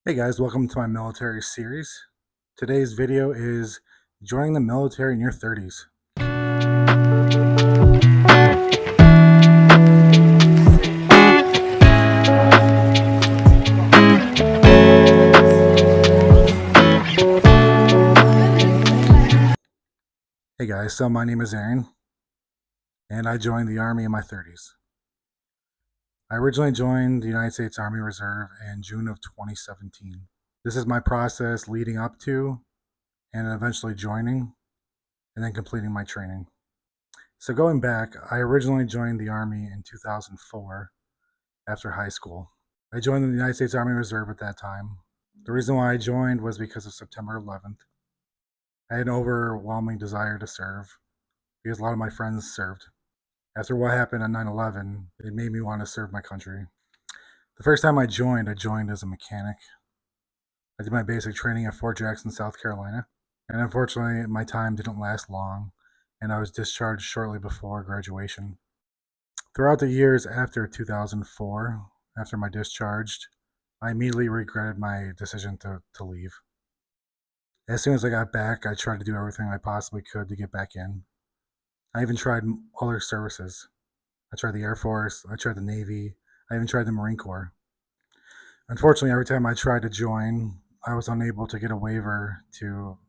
Hey guys, welcome to my military series. Today's video is joining the military in your 30s. Hey guys, so my name is Aaron, and I joined the Army in my 30s. I originally joined the United States Army Reserve in June of 2017. This is my process leading up to and eventually joining and then completing my training. So going back, I originally joined the Army in 2004 after high school. I joined the United States Army Reserve at that time. The reason why I joined was because of September 11th. I had an overwhelming desire to serve because a lot of my friends served. After what happened on 9/11, it made me want to serve my country. The first time I joined as a mechanic. I did my basic training at Fort Jackson, South Carolina, and unfortunately, my time didn't last long, and I was discharged shortly before graduation. Throughout the years after 2004, after my discharge, I immediately regretted my decision to leave. As soon as I got back, I tried to do everything I possibly could to get back in. I even tried other services. I tried the Air Force, I tried the Navy, I even tried the Marine Corps. Unfortunately, every time I tried to join, I was unable to get a waiver to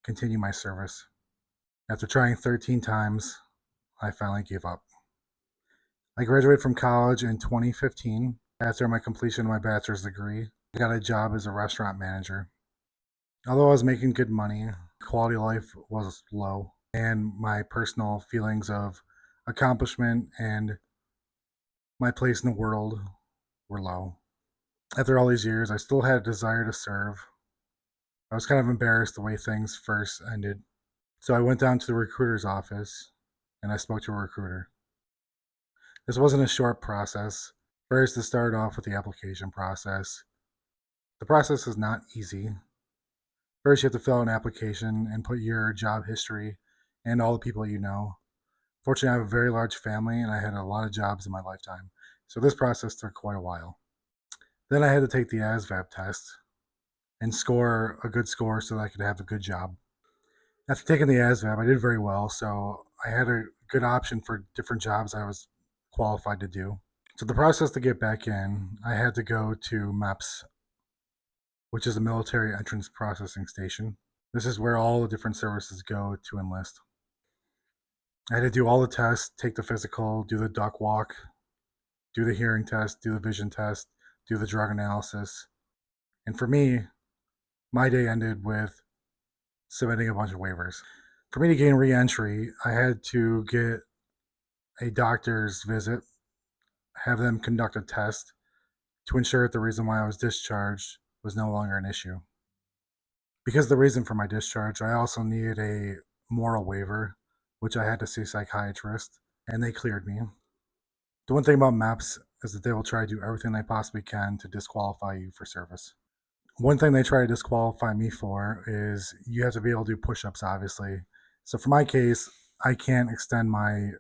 continue my service. After trying 13 times, I finally gave up. I graduated from college in 2015. After my completion of my bachelor's degree, I got a job as a restaurant manager. Although I was making good money, quality of life was low, and my personal feelings of accomplishment and my place in the world were low. After all these years, I still had a desire to serve. I was kind of embarrassed the way things first ended. So I went down to the recruiter's office and I spoke to a recruiter. This wasn't a short process. First, to start off with the application process. The process is not easy. First, you have to fill out an application and put your job history and all the people you know. Fortunately, I have a very large family and I had a lot of jobs in my lifetime. So this process took quite a while. Then I had to take the ASVAB test and score a good score so that I could have a good job. After taking the ASVAB, I did very well, so I had a good option for different jobs I was qualified to do. So the process to get back in, I had to go to Meps, which is a military entrance processing station. This is where all the different services go to enlist. I had to do all the tests, take the physical, do the duck walk, do the hearing test, do the vision test, do the drug analysis. And for me, my day ended with submitting a bunch of waivers. For me to gain re-entry, I had to get a doctor's visit, have them conduct a test to ensure that the reason why I was discharged was no longer an issue. Because of the reason for my discharge, I also needed a moral waiver, which I had to see a psychiatrist, and they cleared me. The one thing about Meps is that they will try to do everything they possibly can to disqualify you for service. One thing they try to disqualify me for is you have to be able to do push-ups, obviously. So for my case, I can't extend my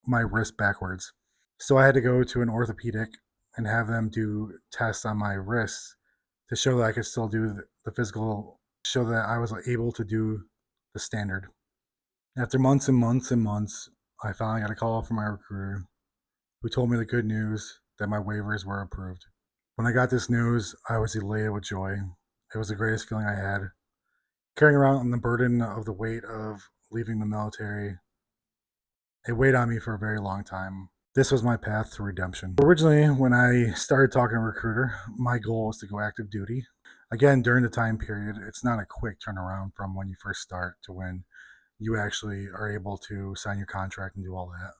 wrist backwards. So I had to go to an orthopedic and have them do tests on my wrists to show that I could still do the physical, show that I was able to do the standard. After months and months and months, I finally got a call from my recruiter who told me the good news that my waivers were approved. When I got this news, I was elated with joy. It was the greatest feeling I had. Carrying around the burden of the weight of leaving the military, it weighed on me for a very long time. This was my path to redemption. Originally, when I started talking to a recruiter, my goal was to go active duty. Again, during the time period, it's not a quick turnaround from when you first start to when you actually are able to sign your contract and do all that.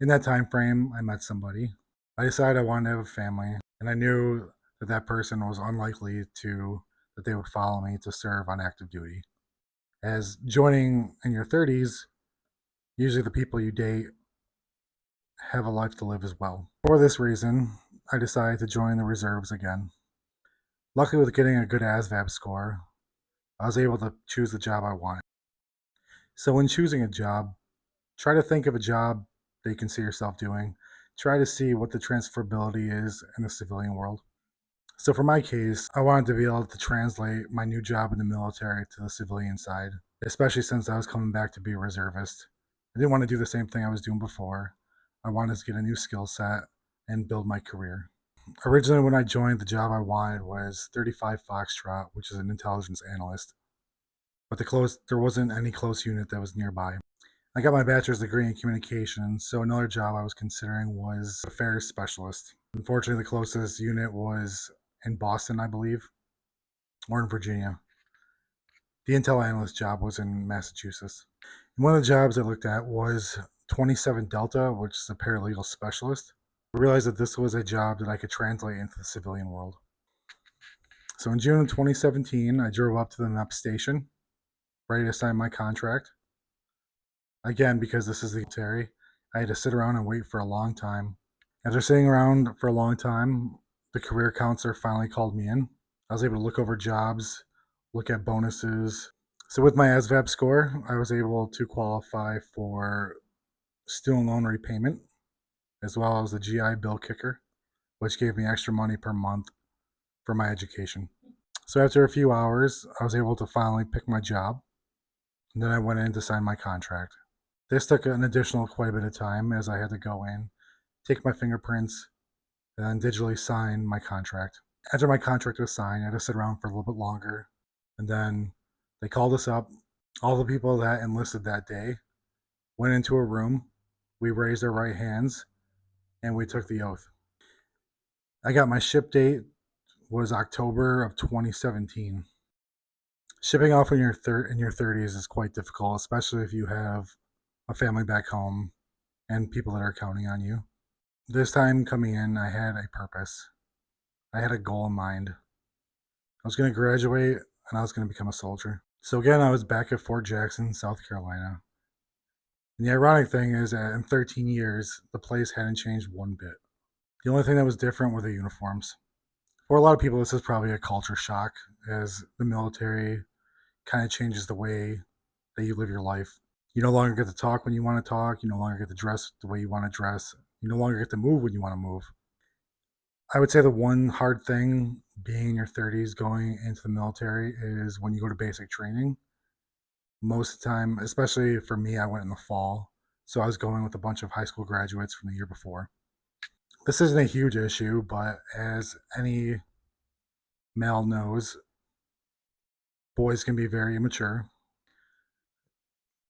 In that time frame, I met somebody. I decided I wanted to have a family, and I knew that that person was unlikely that they would follow me to serve on active duty. As joining in your 30s, usually the people you date have a life to live as well. For this reason, I decided to join the reserves again. Luckily, with getting a good ASVAB score, I was able to choose the job I wanted. So when choosing a job, try to think of a job that you can see yourself doing. Try to see what the transferability is in the civilian world. So for my case, I wanted to be able to translate my new job in the military to the civilian side, especially since I was coming back to be a reservist. I didn't want to do the same thing I was doing before. I wanted to get a new skill set and build my career. Originally, when I joined, the job I wanted was 35 Foxtrot, which is an intelligence analyst, but there wasn't any close unit that was nearby. I got my bachelor's degree in communications, so another job I was considering was affairs specialist. Unfortunately, the closest unit was in Boston, I believe, or in Virginia. The intel analyst job was in Massachusetts. And one of the jobs I looked at was 27 Delta, which is a paralegal specialist. I realized that this was a job that I could translate into the civilian world. So in June of 2017, I drove up to the Meps station, ready to sign my contract. Again, because this is the military, I had to sit around and wait for a long time. After sitting around for a long time, the career counselor finally called me in. I was able to look over jobs, look at bonuses. So with my ASVAB score, I was able to qualify for student loan repayment, as well as the GI Bill kicker, which gave me extra money per month for my education. So after a few hours, I was able to finally pick my job, and then I went in to sign my contract. This took an additional quite a bit of time, as I had to go in, take my fingerprints, and then digitally sign my contract. After my contract was signed, I had to sit around for a little bit longer, and then they called us up. All the people that enlisted that day went into a room. We raised our right hands, and we took the oath. I got my ship date was October of 2017. Shipping off in your 30s is quite difficult, especially if you have a family back home and people that are counting on you. This time coming in, I had a purpose. I had a goal in mind. I was going to graduate and I was going to become a soldier. So again, I was back at Fort Jackson, South Carolina. And the ironic thing is that in 13 years, the place hadn't changed one bit. The only thing that was different were the uniforms. For a lot of people, this is probably a culture shock, as the military kind of changes the way that you live your life. You no longer get to talk when you want to talk. You no longer get to dress the way you want to dress. You no longer get to move when you want to move. I would say the one hard thing being in your 30s going into the military is when you go to basic training. Most of the time, especially for me, I went in the fall. So I was going with a bunch of high school graduates from the year before. This isn't a huge issue, but as any male knows, boys can be very immature.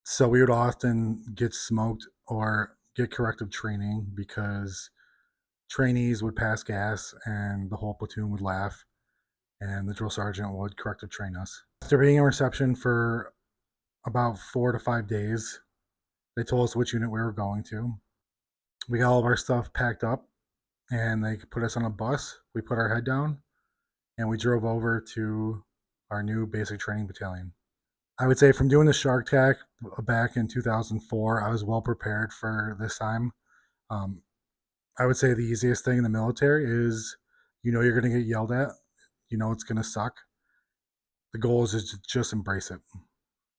So we would often get smoked or get corrective training because trainees would pass gas and the whole platoon would laugh and the drill sergeant would corrective train us. After being in reception for about 4 to 5 days, they told us which unit we were going to. We got all of our stuff packed up and they put us on a bus. We put our head down and we drove over to our new basic training battalion. I would say from doing the Shark Tank back in 2004, I was well prepared for this time. I would say the easiest thing in the military is you're going to get yelled at, it's going to suck. The goal is to just embrace it.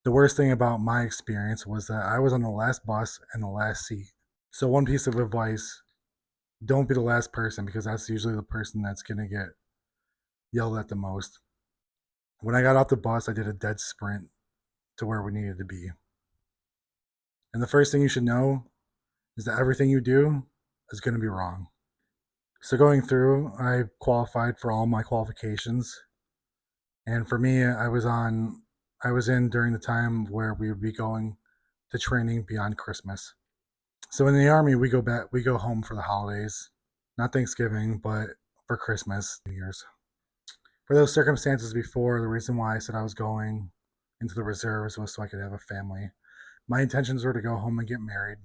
The worst thing about my experience was that I was on the last bus and the last seat. So, one piece of advice, don't be the last person because that's usually the person that's going to get yelled at the most. When I got off the bus, I did a dead sprint to where we needed to be. And the first thing you should know is that everything you do is going to be wrong. So going through, I qualified for all my qualifications. And for me, I was in during the time where we would be going to training beyond Christmas. So in the Army, we go home for the holidays, not Thanksgiving, but for Christmas, New Year's. For those circumstances before, the reason why I said I was going into the reserves was so I could have a family. My intentions were to go home and get married.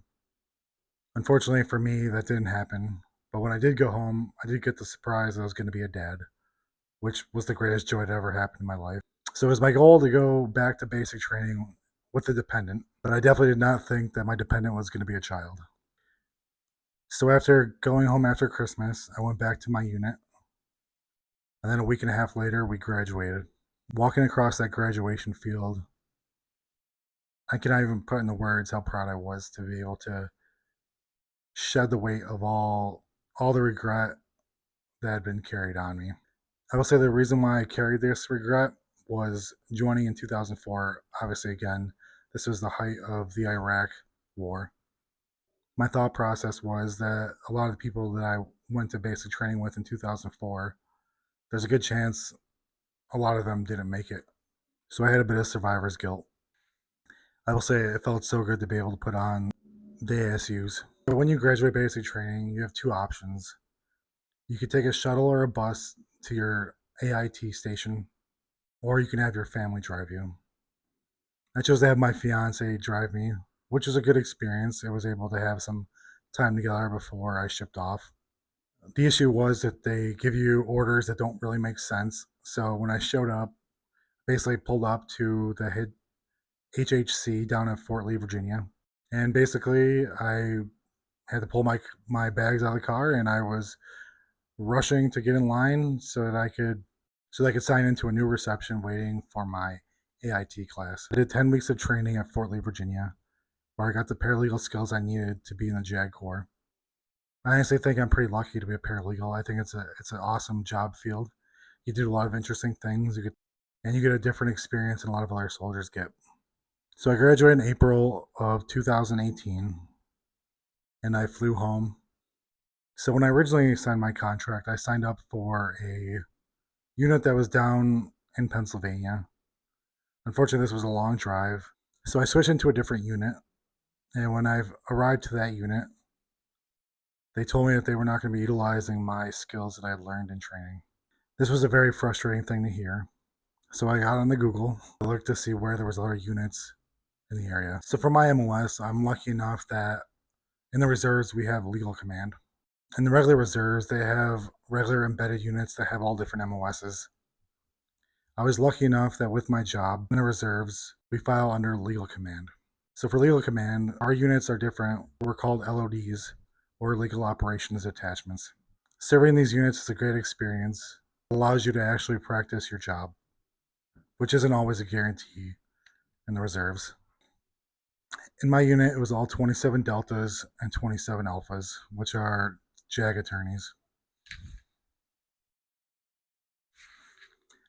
Unfortunately for me, that didn't happen. But when I did go home, I did get the surprise that I was going to be a dad, which was the greatest joy that ever happened in my life. So it was my goal to go back to basic training with a dependent, but I definitely did not think that my dependent was going to be a child. So after going home after Christmas, I went back to my unit. And then a week and a half later, we graduated. Walking across that graduation field, I cannot even put into words how proud I was to be able to shed the weight of all the regret that had been carried on me. I will say the reason why I carried this regret was joining in 2004. Obviously, again, this was the height of the Iraq war. My thought process was that a lot of the people that I went to basic training with in 2004, there's a good chance a lot of them didn't make it. So I had a bit of survivor's guilt. I will say it felt so good to be able to put on the ASUs. But when you graduate basic training, you have two options. You could take a shuttle or a bus to your AIT station, or you can have your family drive you. I chose to have my fiance drive me, which was a good experience. I was able to have some time together before I shipped off. The issue was that they give you orders that don't really make sense. So when I showed up, basically pulled up to the HHC down in Fort Lee, Virginia, and basically I had to pull my bags out of the car, and I was rushing to get in line so that I could sign into a new reception waiting for my AIT class. I did 10 weeks of training at Fort Lee, Virginia, where I got the paralegal skills I needed to be in the JAG Corps. I honestly think I'm pretty lucky to be a paralegal. I think it's an awesome job field. You do a lot of interesting things. You get a different experience than a lot of other soldiers get. So I graduated in April of 2018, and I flew home. So when I originally signed my contract, I signed up for a unit that was down in Pennsylvania. Unfortunately, this was a long drive, so I switched into a different unit. And when I've arrived to that unit, they told me that they were not going to be utilizing my skills that I had learned in training. This was a very frustrating thing to hear. So I got on the Google, I looked to see where there was other units in the area. So for my MOS, I'm lucky enough that in the reserves we have legal command. In the regular reserves, they have regular embedded units that have all different MOSs. I was lucky enough that with my job in the reserves, we file under legal command. So for legal command, our units are different. We're called LODs, or legal operations detachments. Serving these units is a great experience. It allows you to actually practice your job, which isn't always a guarantee in the reserves. In my unit, it was all 27 Deltas and 27 Alphas, which are JAG attorneys.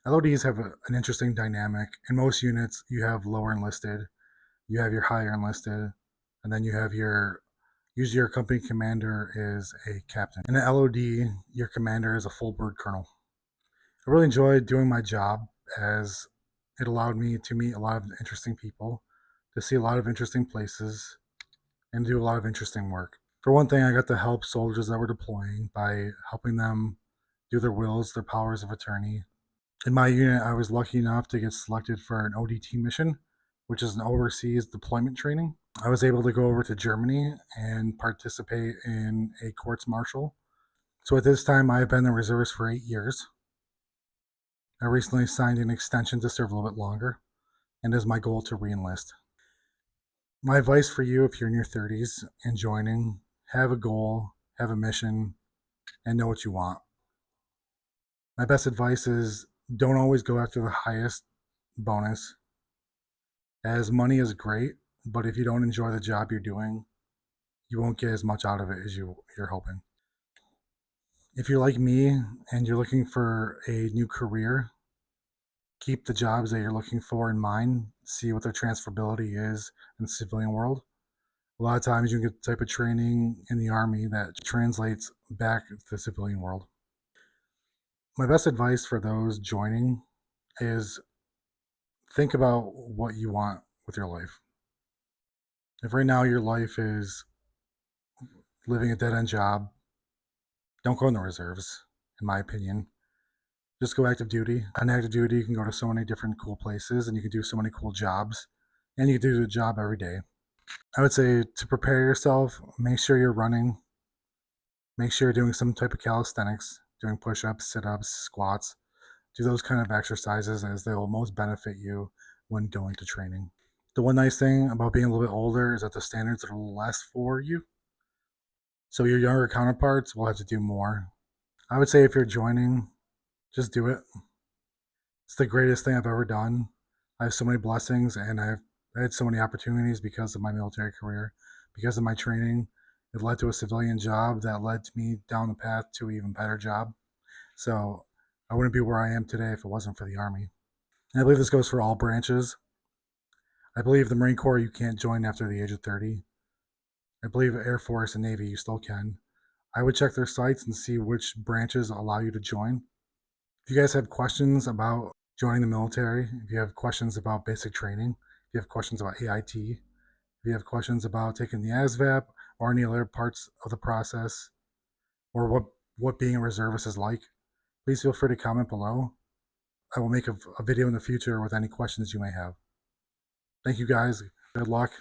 LODs have an interesting dynamic. In most units, you have lower enlisted, you have your higher enlisted, and then you have usually your company commander is a captain. In an LOD, your commander is a full bird colonel. I really enjoyed doing my job as it allowed me to meet a lot of interesting people, to see a lot of interesting places, and do a lot of interesting work. For one thing, I got to help soldiers that were deploying by helping them do their wills, their powers of attorney. In my unit, I was lucky enough to get selected for an ODT mission, which is an overseas deployment training. I was able to go over to Germany and participate in a courts martial. So at this time, I've been in the reserves for 8 years. I recently signed an extension to serve a little bit longer, and it is my goal to re-enlist. My advice for you, if you're in your 30s and joining, have a goal, have a mission, and know what you want. My best advice is don't always go after the highest bonus, as money is great, but if you don't enjoy the job you're doing, you won't get as much out of it as you're hoping. If you're like me and you're looking for a new career, keep the jobs that you're looking for in mind. See what their transferability is in the civilian world. A lot of times you can get the type of training in the Army that translates back to the civilian world. My best advice for those joining is think about what you want with your life. If right now your life is living a dead-end job, don't go in the reserves, in my opinion. Just go active duty. On active duty, you can go to so many different cool places and you can do so many cool jobs, and you can do the job every day. I would say to prepare yourself, make sure you're running, make sure you're doing some type of calisthenics, doing push-ups, sit-ups, squats. Do those kind of exercises as they will most benefit you when going to training. The one nice thing about being a little bit older is that the standards are a little less for you. So your younger counterparts will have to do more. I would say if you're joining, just do it. It's the greatest thing I've ever done. I have so many blessings and I've had so many opportunities because of my military career, because of my training. It led to a civilian job that led me down the path to an even better job. So I wouldn't be where I am today if it wasn't for the Army. And I believe this goes for all branches. I believe the Marine Corps you can't join after the age of 30. I believe Air Force and Navy you still can. I would check their sites and see which branches allow you to join. If you guys have questions about joining the military, if you have questions about basic training, if you have questions about AIT, if you have questions about taking the ASVAB or any other parts of the process, or what being a reservist is like, please feel free to comment below. I will make a video in the future with any questions you may have. Thank you guys. Good luck.